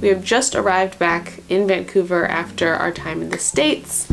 We have just arrived back in Vancouver after our time in the States.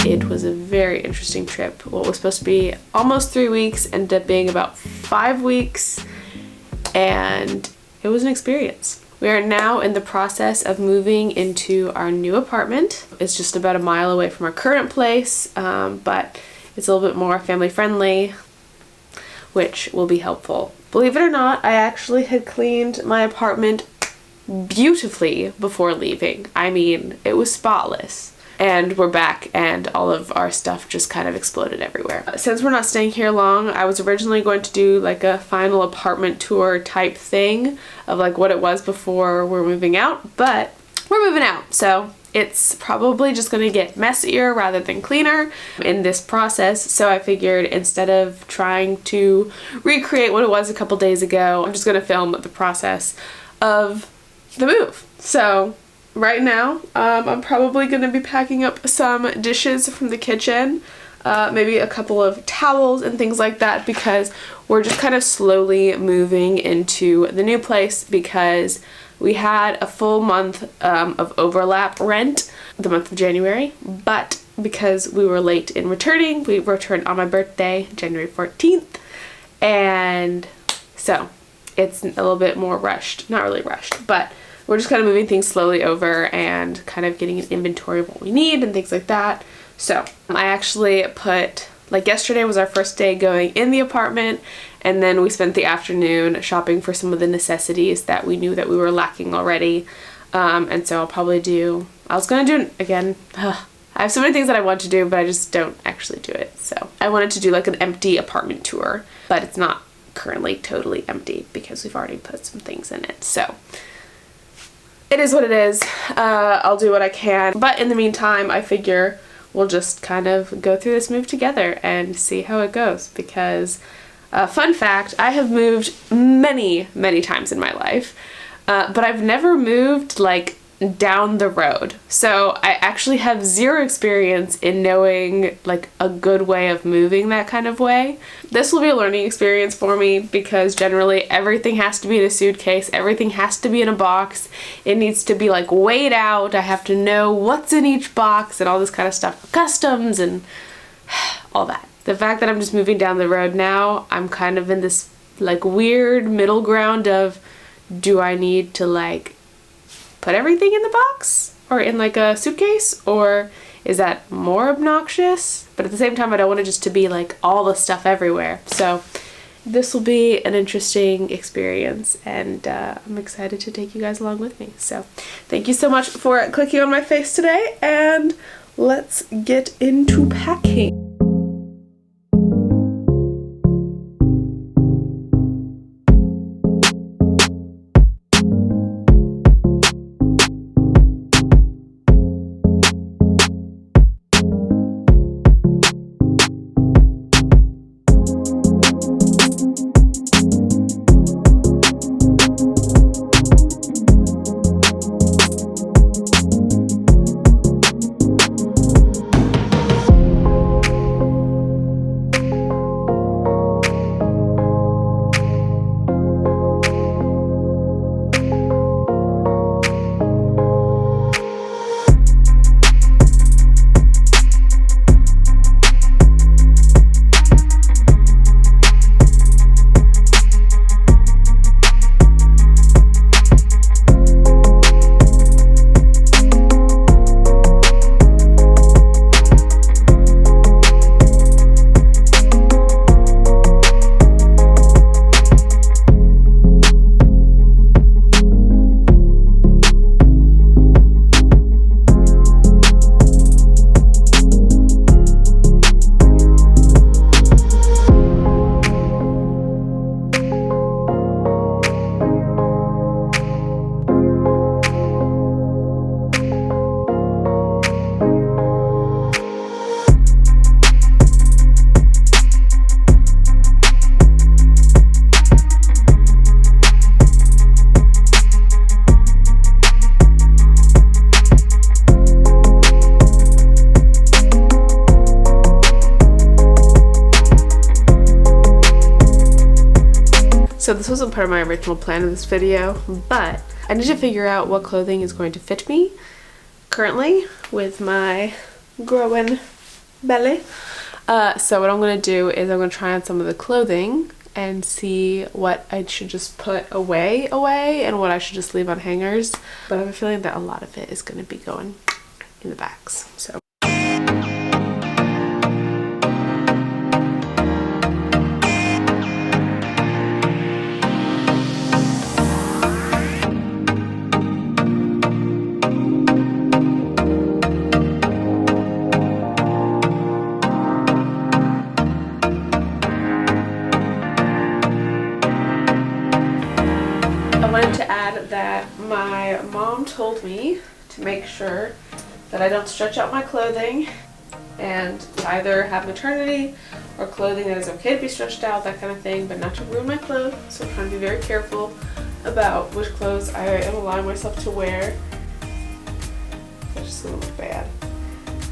It was a very interesting trip. What was supposed to be almost 3 weeks ended up being about 5 weeks, and it was an experience. We are now in the process of moving into our new apartment. It's just about a mile away from our current place, but it's a little bit more family friendly, which will be helpful. Believe it or not, I actually had cleaned my apartment beautifully before leaving. I mean, it was spotless. And we're back and all of our stuff just kind of exploded everywhere. Since we're not staying here long, I was originally going to do like a final apartment tour type thing of like what it was before we're moving out, but we're moving out. So it's probably just going to get messier rather than cleaner in this process. So I figured instead of trying to recreate what it was a couple days ago, I'm just going to film the process of the move. So right now, I'm probably going to be packing up some dishes from the kitchen, maybe a couple of towels and things like that, because we're just kind of slowly moving into the new place because we had a full month of overlap rent the month of January, but because we were late in returning, we returned on my birthday, January 14th, and so it's a little bit more rushed. Not really rushed, but we're just kind of moving things slowly over and kind of getting an inventory of what we need and things like that. So I actually put, like yesterday was our first day going in the apartment, and then we spent the afternoon shopping for some of the necessities that we knew that we were lacking already. And so I'll probably I was going to do it again. I have so many things that I want to do, but I just don't actually do it. So I wanted to do like an empty apartment tour, but it's not currently totally empty because we've already put some things in it. So it is what it is. I'll do what I can. But in the meantime, I figure we'll just kind of go through this move together and see how it goes. Because, fun fact, I have moved many, many times in my life. But I've never moved like down the road. So I actually have zero experience in knowing like a good way of moving that kind of way. This will be a learning experience for me because generally everything has to be in a suitcase, everything has to be in a box, it needs to be like weighed out, I have to know what's in each box and all this kind of stuff, customs and all that. The fact that I'm just moving down the road now, I'm kind of in this like weird middle ground of, do I need to like put everything in the box or in like a suitcase, or is that more obnoxious? But at the same time, I don't want it just to be like all the stuff everywhere. So this will be an interesting experience, and I'm excited to take you guys along with me. So thank you so much for clicking on my face today, and let's get into packing. wasn't part of my original plan of this video, but I need to figure out what clothing is going to fit me currently with my growing belly. So what I'm going to do is I'm going to try on some of the clothing and see what I should just put away and what I should just leave on hangers. But I have a feeling that a lot of it is going to be going in the bags. So that my mom told me to make sure that I don't stretch out my clothing and either have maternity or clothing that is okay to be stretched out, that kind of thing, but not to ruin my clothes. So I'm trying to be very careful about which clothes I am allowing myself to wear. That's just gonna look bad.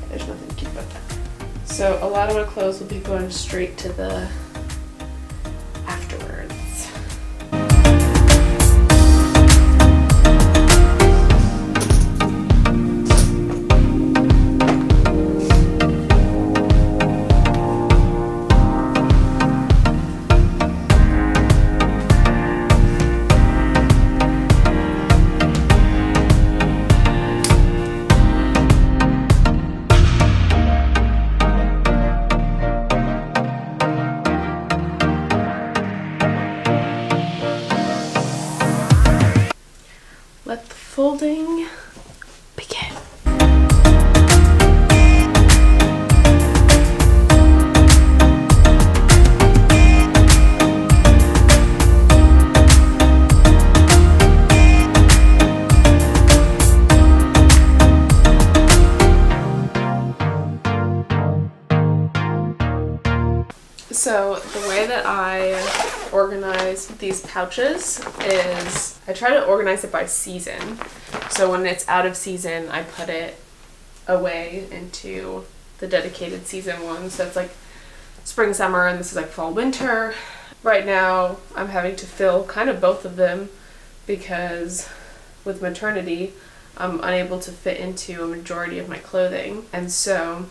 There's nothing cute about that. So a lot of my clothes will be going straight to the afterwards. Let the folding begin. So the way that I organize these pouches is I try to organize it by season. So when it's out of season, I put it away into the dedicated season ones. So it's like spring, summer, and this is like fall, winter. Right now, I'm having to fill kind of both of them because with maternity, I'm unable to fit into a majority of my clothing. And so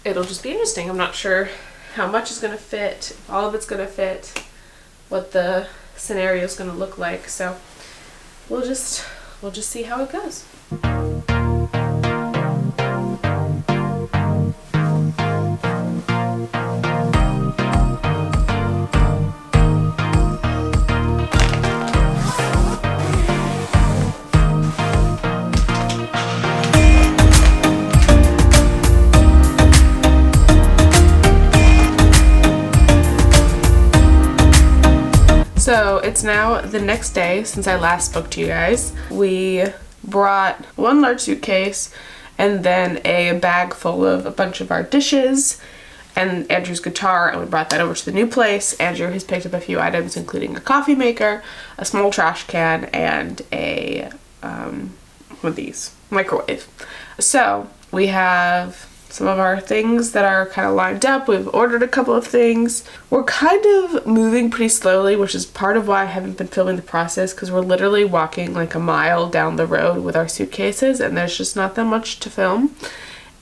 it'll just be interesting. I'm not sure how much is going to fit, if all of it's going to fit, what the scenario is going to look like. So we'll just see how it goes. So it's now the next day since I last spoke to you guys. We brought one large suitcase and then a bag full of a bunch of our dishes and Andrew's guitar, and we brought that over to the new place. Andrew has picked up a few items, including a coffee maker, a small trash can, and a one of these, microwave. So we have some of our things that are kind of lined up. We've ordered a couple of things. We're kind of moving pretty slowly, which is part of why I haven't been filming the process, because we're literally walking like a mile down the road with our suitcases and there's just not that much to film.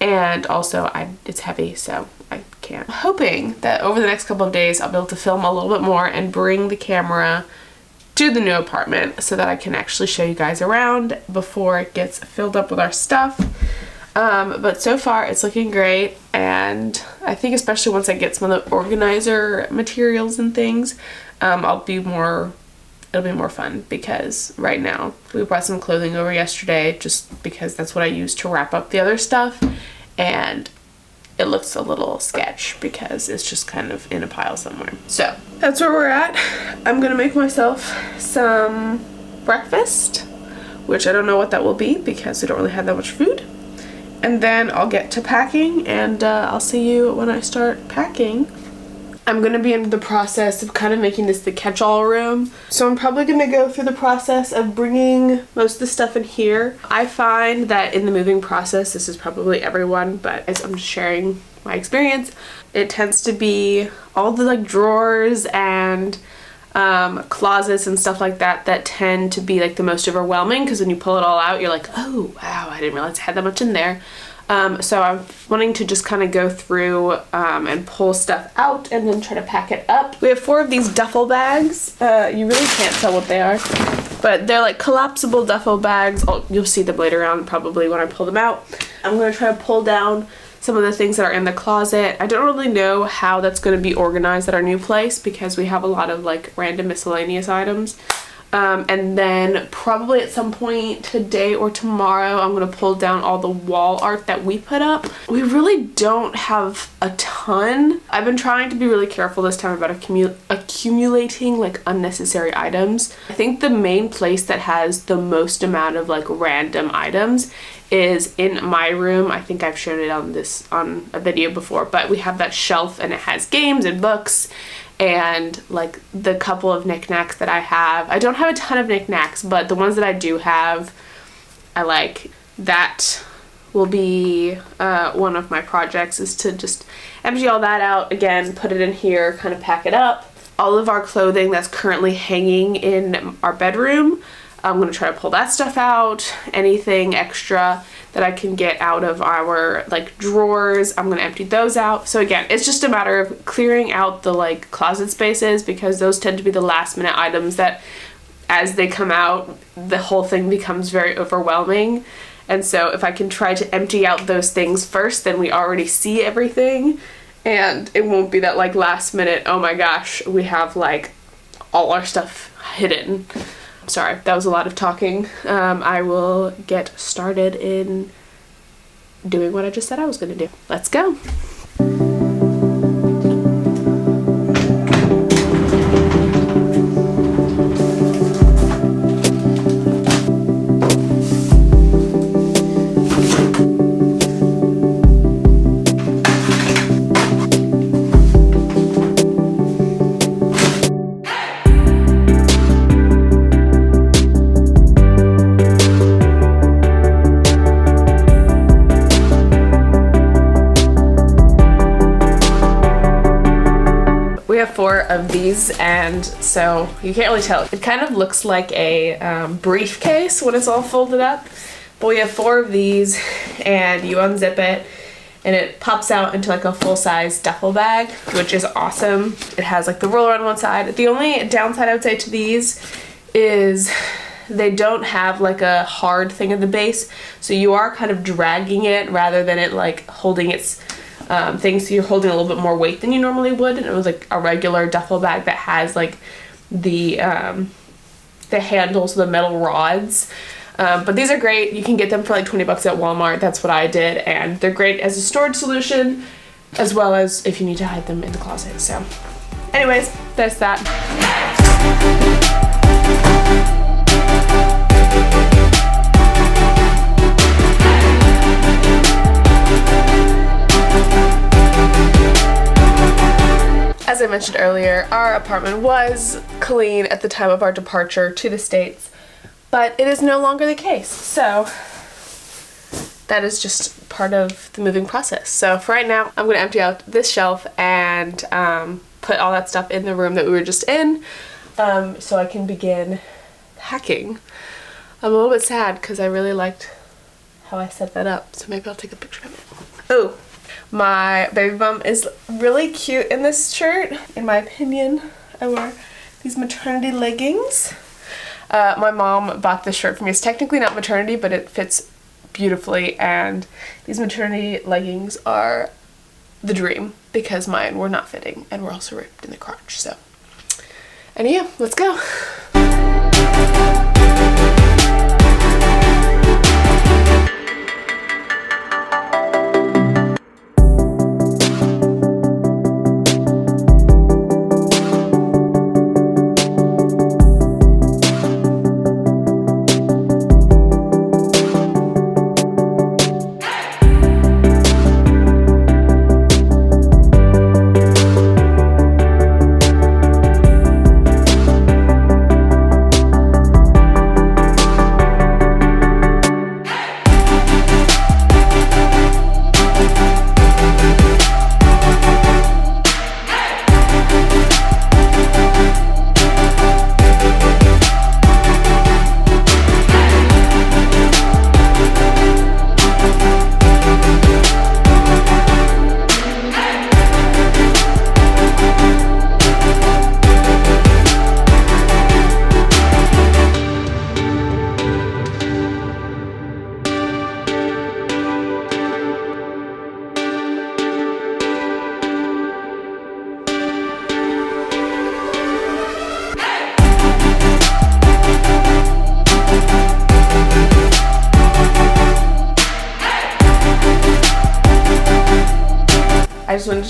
And also it's heavy, so I can't. I'm hoping that over the next couple of days I'll be able to film a little bit more and bring the camera to the new apartment so that I can actually show you guys around before it gets filled up with our stuff. But so far it's looking great, and I think especially once I get some of the organizer materials and things, it'll be more fun, because right now we brought some clothing over yesterday just because that's what I use to wrap up the other stuff, and it looks a little sketch because it's just kind of in a pile somewhere. So that's where we're at. I'm gonna make myself some breakfast, which I don't know what that will be because we don't really have that much food. And then I'll get to packing, and I'll see you when I start packing. I'm going to be in the process of kind of making this the catch-all room. So I'm probably going to go through the process of bringing most of the stuff in here. I find that in the moving process, this is probably everyone, but as I'm just sharing my experience, it tends to be all the like drawers and closets and stuff like that that tend to be like the most overwhelming, because when you pull it all out, you're like, oh wow, I didn't realize I had that much in there. So I'm wanting to just kind of go through and pull stuff out and then try to pack it up. We have 4 of these duffel bags. You really can't tell what they are, but they're like collapsible duffel bags. You'll see them later on probably when I pull them out. I'm going to try to pull down some of the things that are in the closet. I don't really know how that's going to be organized at our new place because we have a lot of like random miscellaneous items. And then probably at some point today or tomorrow, I'm going to pull down all the wall art that we put up. We really don't have a ton. I've been trying to be really careful this time about accumulating like unnecessary items. I think the main place that has the most amount of like random items is in my room. I think I've shown it on a video before, but we have that shelf and it has games and books and like the couple of knickknacks that I have. I don't have a ton of knickknacks, but the ones that I do have, I like. That will be one of my projects, is to just empty all that out again, put it in here, kind of pack it up. All of our clothing that's currently hanging in our bedroom, I'm going to try to pull that stuff out. Anything extra that I can get out of our like drawers, I'm going to empty those out. So again, it's just a matter of clearing out the like closet spaces, because those tend to be the last minute items that as they come out, the whole thing becomes very overwhelming. And so if I can try to empty out those things first, then we already see everything and it won't be that like last minute, oh my gosh, we have like all our stuff hidden. Sorry, that was a lot of talking. I will get started in doing what I just said I was going to do. Let's go. Have 4 of these, and so you can't really tell. It kind of looks like a briefcase when it's all folded up, but we have 4 of these, and you unzip it and it pops out into like a full-size duffel bag, which is awesome. It has like the roller on one side. The only downside I would say to these is they don't have like a hard thing at the base, so you are kind of dragging it rather than it like holding its things, so you're holding a little bit more weight than you normally would. And it was like a regular duffel bag that has like the handles, the metal rods. But these are great. You can get them for like 20 bucks at Walmart. That's what I did, and they're great as a storage solution as well as if you need to hide them in the closet. So anyways, that's that. As I mentioned earlier, our apartment was clean at the time of our departure to the States, but it is no longer the case. So that is just part of the moving process. So for right now, I'm going to empty out this shelf and put all that stuff in the room that we were just in, so I can begin packing. I'm a little bit sad because I really liked how I set that up, so maybe I'll take a picture of it. Oh. My baby bump is really cute in this shirt, in my opinion. I wear these maternity leggings. My mom bought this shirt for me. It's technically not maternity, but it fits beautifully, and these maternity leggings are the dream because mine were not fitting and were also ripped in the crotch. So, and yeah, let's go.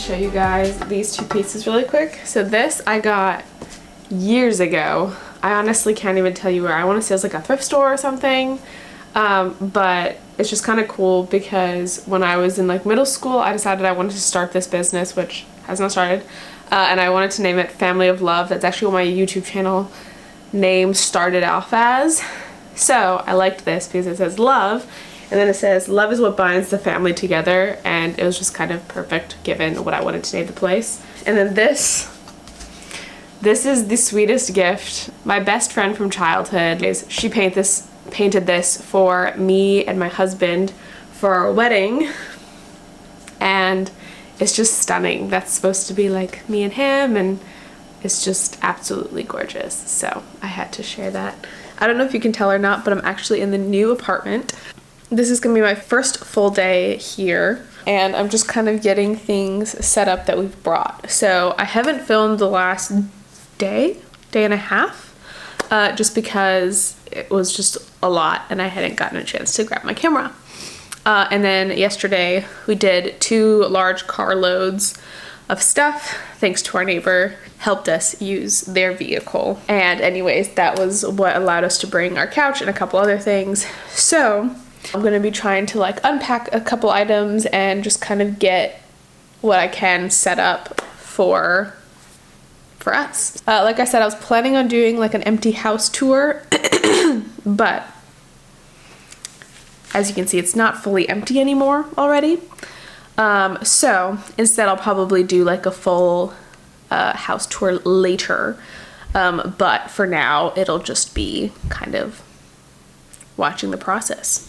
show you guys these two pieces really quick. So this I got years ago. I honestly can't even tell you where. I want to say it was like a thrift store or something. But it's just kind of cool because when I was in like middle school, I decided I wanted to start this business, which has not started. And I wanted to name it Family of Love. That's actually what my YouTube channel name started off as. So I liked this because it says love, and then it says love is what binds the family together, and it was just kind of perfect given what I wanted to name the place. And then this is the sweetest gift. My best friend from childhood, she painted this for me and my husband for our wedding, and it's just stunning. That's supposed to be like me and him, and it's just absolutely gorgeous. So I had to share that. I don't know if you can tell or not, but I'm actually in the new apartment. This is gonna be my first full day here, and I'm just kind of getting things set up that we've brought. So I haven't filmed the last day and a half, just because it was just a lot and I hadn't gotten a chance to grab my camera. And then yesterday we did 2 large car loads of stuff, thanks to our neighbor, helped us use their vehicle. And anyways, that was what allowed us to bring our couch and a couple other things. So I'm gonna be trying to like unpack a couple items and just kind of get what I can set up for us. Like I said, I was planning on doing like an empty house tour, but as you can see, it's not fully empty anymore already. So instead I'll probably do like a full house tour later. But for now, it'll just be kind of watching the process.